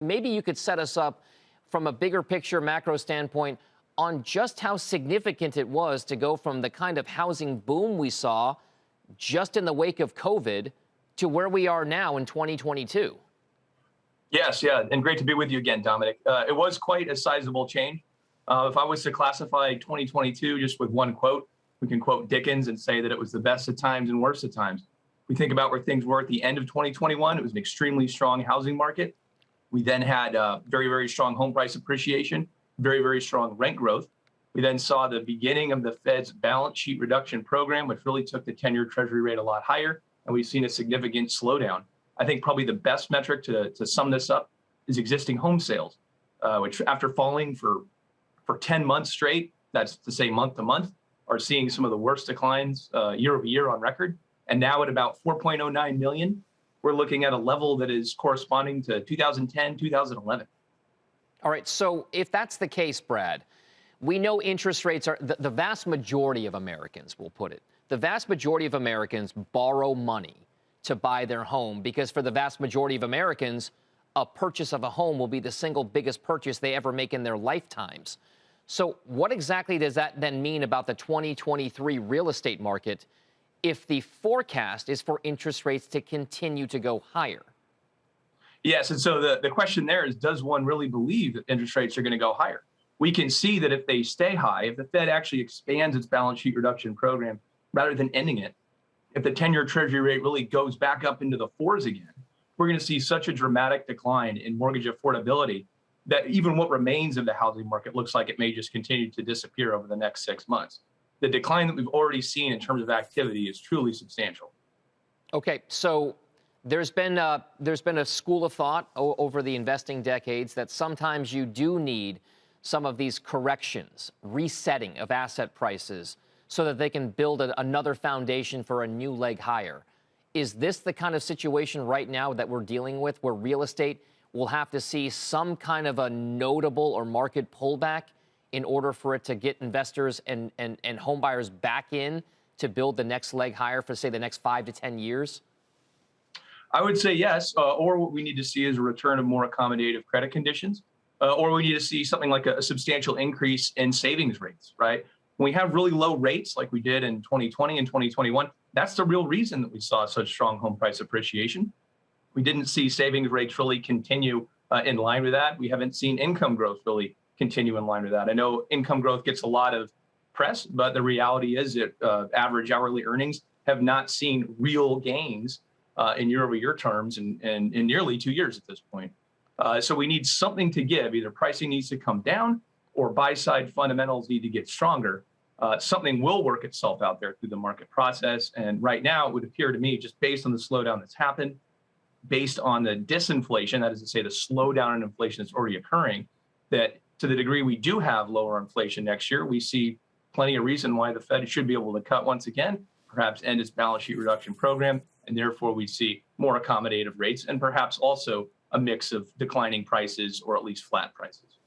Maybe you could set us up from a bigger picture macro standpoint on just how significant it was to go from the kind of housing boom we saw just in the wake of COVID to where we are now in 2022. Yes, yeah, and great to be with you again, Dominic. It was quite a sizable change. If I was to classify 2022 just with one quote, we can quote Dickens and say that it was the best of times and worst of times. We think about where things were at the end of 2021. It was an extremely strong housing market. We then had very, very strong home price appreciation, very, very strong rent growth. We then saw the beginning of the Fed's balance sheet reduction program, which really took the 10-year Treasury rate a lot higher, and we've seen a significant slowdown. I think probably the best metric to sum this up is existing home sales, which after falling for 10 months straight, that's to say month to month, are seeing some of the worst declines year over year on record. And now at about 4.09 million, we're looking at a level that is corresponding to 2010, 2011. All right. So if that's the case, Brad, we know interest rates are the vast majority of Americans, we'll put it. The vast majority of Americans borrow money to buy their home because for the vast majority of Americans, a purchase of a home will be the single biggest purchase they ever make in their lifetimes. So what exactly does that then mean about the 2023 real estate market if the forecast is for interest rates to continue to go higher? Yes, and so the question there is, does one really believe that interest rates are going to go higher? We can see that if they stay high, if the Fed actually expands its balance sheet reduction program rather than ending it, if the 10-year Treasury rate really goes back up into the fours again, we're going to see such a dramatic decline in mortgage affordability that even what remains of the housing market looks like it may just continue to disappear over the next 6 months. The decline that we've already seen in terms of activity is truly substantial. Okay, so there's been a school of thought over the investing decades that sometimes you do need some of these corrections, resetting of asset prices so that they can build another foundation for a new leg higher. Is this the kind of situation right now that we're dealing with where real estate will have to see some kind of a notable or market pullback in order for it to get investors and home buyers back in to build the next leg higher for, say, the next 5 to 10 years? I would say yes, or what we need to see is a return of more accommodative credit conditions, or we need to see something like a substantial increase in savings rates, right? When we have really low rates like we did in 2020 and 2021, that's the real reason that we saw such strong home price appreciation. We didn't see savings rates really continue in line with that. We haven't seen income growth really continue in line with that. I know income growth gets a lot of press, but the reality is that average hourly earnings have not seen real gains in year-over-year terms in nearly 2 years at this point. So we need something to give. Either pricing needs to come down or buy-side fundamentals need to get stronger. Something will work itself out there through the market process. And right now, it would appear to me, just based on the slowdown that's happened, based on the disinflation, that is to say the slowdown in inflation that's already occurring, that to the degree we do have lower inflation next year, we see plenty of reason why the Fed should be able to cut once again, perhaps end its balance sheet reduction program, and therefore we see more accommodative rates and perhaps also a mix of declining prices or at least flat prices.